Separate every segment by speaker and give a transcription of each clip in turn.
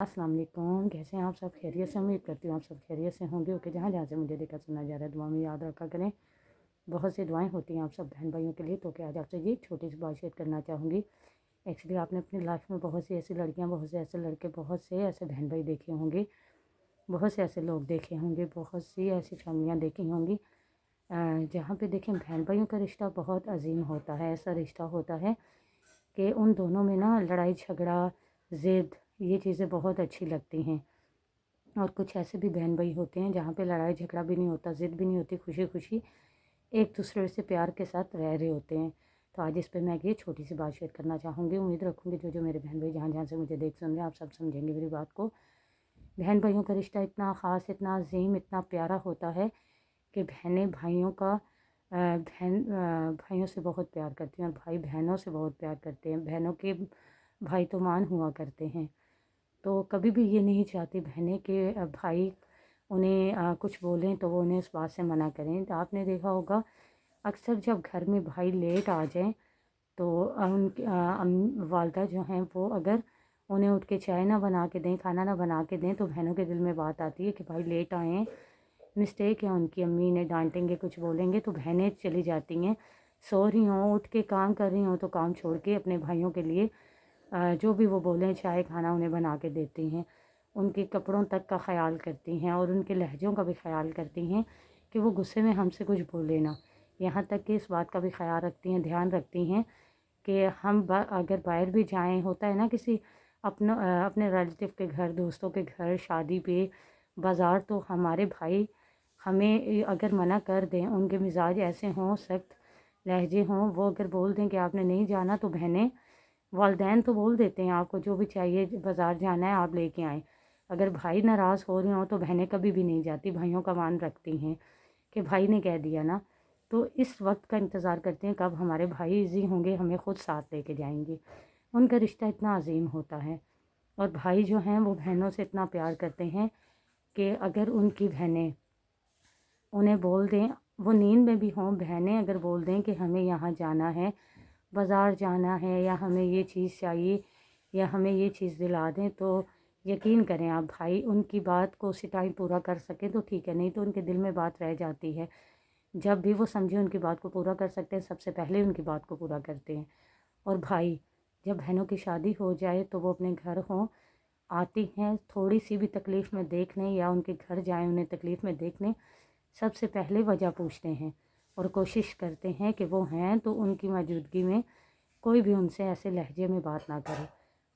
Speaker 1: अस्सलाम वालेकुम। कैसे हैं आप सब? खैरियत से? उम्मीद करती हूँ आप सब खैरियत से होंगे। ओके, जहाँ जहाँ से मुझे देखा सुना जा रहा है, दुआ में याद रखा करें। बहुत सी दुआएं होती हैं आप सब बहन भाइयों के लिए। तो क्या आज आपसे ये छोटी सी बात शेयर करना चाहूँगी। एक्चुअली आपने अपनी लाइफ में बहुत सी ऐसी लड़कियाँ, बहुत से ऐसे लड़के, बहुत से ऐसे बहन भाई देखे होंगे, बहुत से ऐसे लोग देखे होंगे, बहुत सी ऐसी फैमिलियाँ देखी होंगी जहाँ पे देखें बहन भाइयों का रिश्ता बहुत अजीम होता है। ऐसा रिश्ता होता है कि उन दोनों में ना लड़ाई झगड़ा, ज़िद, ये चीज़ें बहुत अच्छी लगती हैं। और कुछ ऐसे भी बहन भाई होते हैं जहाँ पे लड़ाई झगड़ा भी नहीं होता, ज़िद भी नहीं होती, खुशी खुशी एक दूसरे से प्यार के साथ रह रहे होते हैं। तो आज इस पे मैं ये छोटी सी बात शेयर करना चाहूँगी। उम्मीद रखूँगी जो जो मेरे बहन भाई जहाँ जहाँ से मुझे देख सुन रहे हैं, आप सब समझेंगे मेरी बात को। बहन भाइयों का रिश्ता इतना ख़ास, इतना अजीम, इतना प्यारा होता है कि बहनें भाइयों का बहन भाइयों से बहुत प्यार करती हैं और भाई बहनों से बहुत प्यार करते हैं। बहनों के भाई तो मान हुआ करते हैं। तो कभी भी ये नहीं चाहती बहनें कि भाई उन्हें कुछ बोलें तो वो उन्हें उस बात से मना करें। तो आपने देखा होगा अक्सर जब घर में भाई लेट आ जाएं तो उनकी वालदा जो हैं वो अगर उन्हें उठ के चाय ना बना के दें, खाना ना बना के दें, तो बहनों के दिल में बात आती है कि भाई लेट आए हैं, मिस्टेक है उनकी, अम्मी इन्हें डांटेंगे, कुछ बोलेंगे। तो बहनें चली जाती हैं, सो रही हों, उठ के काम कर रही हों तो काम छोड़ के अपने भाइयों के लिए जो भी वो बोलें, चाय खाना उन्हें बना के देती हैं। उनके कपड़ों तक का ख़याल करती हैं और उनके लहज़ों का भी ख़याल करती हैं कि वो गुस्से में हमसे कुछ बोले ना। यहाँ तक कि इस बात का भी ख़याल रखती हैं, ध्यान रखती हैं कि हम अगर बाहर भी जाएं, होता है ना किसी अपने रिलेटिव के घर, दोस्तों के घर, शादी पे, बाज़ार, तो हमारे भाई हमें अगर मना कर दें, उनके मिजाज ऐसे हों, सख्त लहजे हों, वो अगर बोल दें कि आपने नहीं जाना, तो बहनें वालदैन तो बोल देते हैं आपको जो भी चाहिए, बाज़ार जाना है आप लेके आएँ। अगर भाई नाराज़ हो रहे हों तो बहनें कभी भी नहीं जाती, भाइयों का मान रखती हैं कि भाई ने कह दिया ना। तो इस वक्त का इंतज़ार करते हैं कब हमारे भाई इज़ी होंगे, हमें ख़ुद साथ लेके जाएंगे। उनका रिश्ता इतना अजीम होता है। और भाई जो हैं वो बहनों से इतना प्यार करते हैं कि अगर उनकी बहनें उन्हें बोल दें, वो नींद में भी हों, बहनें अगर बोल दें कि हमें यहाँ जाना है, बाज़ार जाना है, या हमें ये चीज़ चाहिए, या हमें ये चीज़ दिला दें, तो यकीन करें आप, भाई उनकी बात को उसी टाइम पूरा कर सकें तो ठीक है, नहीं तो उनके दिल में बात रह जाती है। जब भी वो समझे उनकी बात को पूरा कर सकते हैं, सबसे पहले उनकी बात को पूरा करते हैं। और भाई, जब बहनों की शादी हो जाए तो वो अपने घर हों, आती हैं, थोड़ी सी भी तकलीफ़ में देखने या उनके घर जाएँ उन्हें तकलीफ़ में देखने, सबसे पहले वजह पूछते हैं और कोशिश करते हैं कि वो हैं तो उनकी मौजूदगी में कोई भी उनसे ऐसे लहजे में बात ना करे।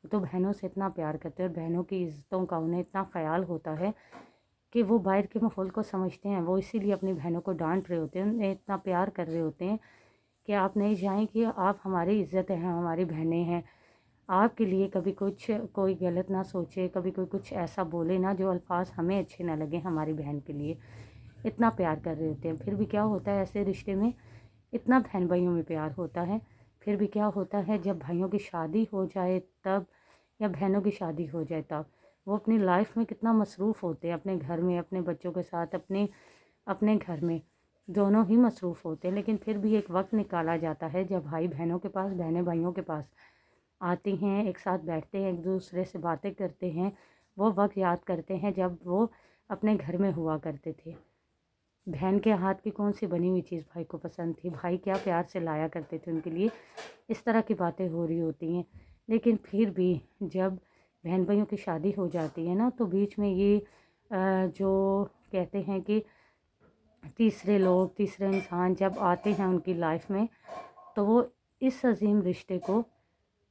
Speaker 1: तो बहनों से इतना प्यार करते हैं और बहनों की इज़्ज़तों का उन्हें इतना ख़याल होता है कि वो बाहर के माहौल को समझते हैं। वो इसीलिए अपनी बहनों को डांट रहे होते हैं, उन्हें इतना प्यार कर रहे होते हैं कि आप नहीं जाएं, कि आप हमारी इज़्ज़त हैं, हमारी बहनें हैं, आपके लिए कभी कुछ कोई गलत ना सोचे, कभी कोई कुछ ऐसा बोले ना जो अल्फाज हमें अच्छे ना लगे, हमारी बहन के लिए इतना प्यार कर रहे होते हैं। फिर भी क्या होता है ऐसे रिश्ते में, इतना बहन भाइयों में प्यार होता है, फिर भी क्या होता है जब भाइयों की शादी हो जाए तब, या बहनों की शादी हो जाए तब, वो अपनी लाइफ में कितना मसरूफ़ होते हैं, अपने घर में, अपने बच्चों के साथ, अपने अपने घर में, दोनों ही मसरूफ़ होते हैं। लेकिन फिर भी एक वक्त निकाला जाता है जब भाई बहनों के पास, बहनें भाइयों के पास आती हैं, एक साथ बैठते हैं, एक दूसरे से बातें करते हैं। वो वक्त याद करते हैं जब वो अपने घर में हुआ करते थे। बहन के हाथ की कौन सी बनी हुई चीज़ भाई को पसंद थी, भाई क्या प्यार से लाया करते थे उनके लिए, इस तरह की बातें हो रही होती हैं। लेकिन फिर भी जब बहन भाइयों की शादी हो जाती है ना, तो बीच में ये जो कहते हैं कि तीसरे लोग, तीसरे इंसान जब आते हैं उनकी लाइफ में, तो वो इस अजीम रिश्ते को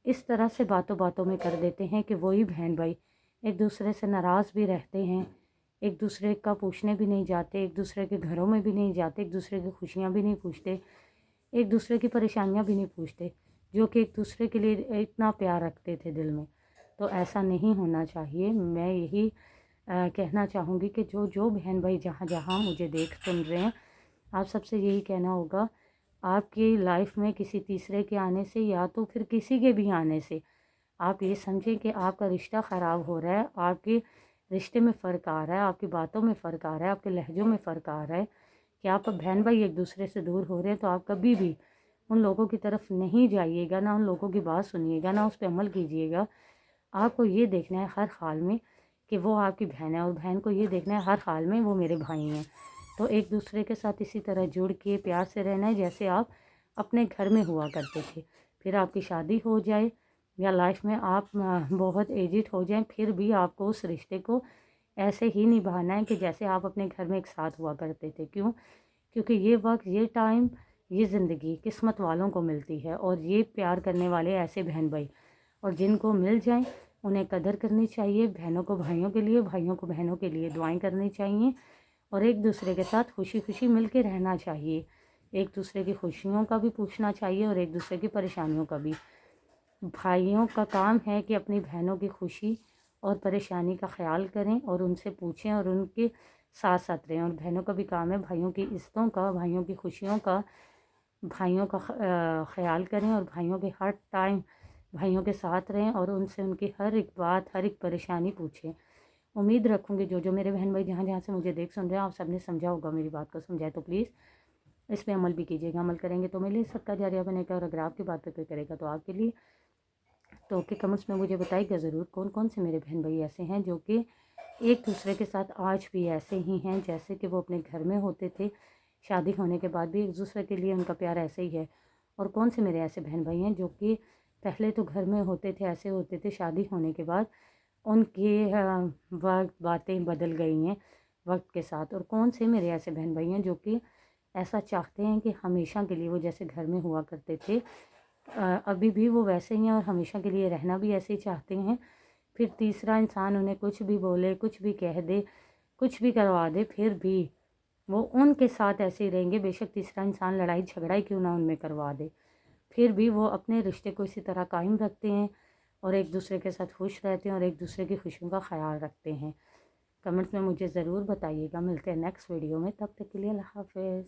Speaker 1: इस तरह से बातों बातों में कर देते हैं कि वही बहन भाई एक दूसरे से नाराज़ भी रहते हैं, एक दूसरे का पूछने भी नहीं जाते, एक दूसरे के घरों में भी नहीं जाते, एक दूसरे की खुशियाँ भी नहीं पूछते, एक दूसरे की परेशानियाँ भी नहीं पूछते, जो कि एक दूसरे के लिए इतना प्यार रखते थे दिल में। तो ऐसा नहीं होना चाहिए। मैं यही कहना चाहूँगी कि जो जो बहन भाई जहाँ जहाँ मुझे देख सुन रहे हैं, आप सबसे यही कहना होगा, आपकी लाइफ में किसी तीसरे के आने से या तो फिर किसी के भी आने से आप ये समझें कि आपका रिश्ता ख़राब हो रहा है, आपके रिश्ते में फ़र्क आ रहा है, आपकी बातों में फ़र्क आ रहा है, आपके लहजों में फ़र्क आ रहा है, कि आप बहन भाई एक दूसरे से दूर हो रहे हैं। तो आप कभी भी उन लोगों की तरफ नहीं जाइएगा, ना उन लोगों की बात सुनिएगा, ना उस पर अमल कीजिएगा। آپ کو یہ دیکھنا ہے ہر حال میں کہ وہ آپ کی بہن ہے، اور بہن کو یہ دیکھنا ہے ہر حال میں وہ میرے بھائی ہیں۔ تو ایک دوسرے کے ساتھ اسی طرح جڑ کے پیار سے رہنا ہے جیسے آپ اپنے گھر میں ہوا کرتے تھے۔ پھر آپ کی شادی ہو جائے یا لائف میں آپ بہت ایجڈ ہو جائیں، پھر بھی آپ کو اس رشتے کو ایسے ہی نبھانا ہے کہ جیسے آپ اپنے گھر میں ایک ساتھ ہوا کرتے تھے۔ کیونکہ یہ وقت، یہ ٹائم، یہ زندگی قسمت والوں کو ملتی ہے، اور یہ پیار کرنے والے ایسے بہن بھائی اور جن کو مل جائیں انہیں قدر کرنی چاہیے۔ بہنوں کو بھائیوں کے لیے، بھائیوں کو بہنوں کے لیے دعائیں کرنی چاہیے، اور ایک دوسرے کے ساتھ خوشی خوشی مل کے رہنا چاہیے۔ ایک دوسرے کی خوشیوں کا بھی پوچھنا چاہیے اور ایک دوسرے کی پریشانیوں کا بھی۔ بھائیوں کا کام ہے کہ اپنی بہنوں کی خوشی اور پریشانی کا خیال کریں اور ان سے پوچھیں اور ان کے ساتھ ساتھ رہیں، اور بہنوں کا بھی کام ہے بھائیوں کی عزتوں کا، بھائیوں کی خوشیوں کا، بھائیوں کا خیال کریں، اور بھائیوں کے ہر ٹائم بھائیوں کے ساتھ رہیں اور ان سے ان کی ہر ایک بات، ہر ایک پریشانی پوچھیں۔ امید رکھوں گی جو میرے بہن بھائی جہاں سے مجھے دیکھ سن رہے ہیں، آپ سب نے سمجھا ہوگا، میری بات کو سمجھائے تو پلیز اس پہ عمل بھی کیجیے گا۔ عمل کریں گے تو میرے لیے صدقہ جاریہ بنے گا، اور اگر آپ کی بات پہ کوئی کرے گا تو آپ کے لیے۔ تو کہ کمنٹس میں مجھے بتائیے گا ضرور کون کون سے میرے بہن بھائی ایسے ہیں جو کہ ایک دوسرے کے ساتھ آج بھی ایسے ہی ہیں جیسے کہ وہ اپنے گھر میں ہوتے تھے، شادی ہونے کے بعد بھی ایک دوسرے کے لیے ان کا پیار ایسے ہی ہے، اور کون سے میرے ایسے بہن بھائی ہیں جو کہ پہلے تو گھر میں ہوتے تھے، ایسے ہوتے تھے، شادی ہونے کے بعد ان کی باتیں بدل گئی ہیں وقت کے ساتھ، اور کون سے میرے ایسے بہن بھائی ہیں جو کہ ایسا چاہتے ہیں کہ ہمیشہ کے لیے وہ جیسے گھر میں ہوا کرتے تھے ابھی بھی وہ ویسے ہی ہیں، اور ہمیشہ کے لیے رہنا بھی ایسے ہی چاہتے ہیں۔ پھر تیسرا انسان انہیں کچھ بھی بولے، کچھ بھی کہہ دے، کچھ بھی کروا دے، پھر بھی وہ ان کے ساتھ ایسے ہی رہیں گے، بے شک تیسرا انسان لڑائی جھگڑا ہی کیوں نہ ان میں کروا دے، پھر بھی وہ اپنے رشتے کو اسی طرح قائم رکھتے ہیں اور ایک دوسرے کے ساتھ خوش رہتے ہیں اور ایک دوسرے کی خوشیوں کا خیال رکھتے ہیں۔ کمنٹس میں مجھے ضرور بتائیے گا۔ ملتے ہیں نیکسٹ ویڈیو میں، تب تک کے لیے اللہ حافظ۔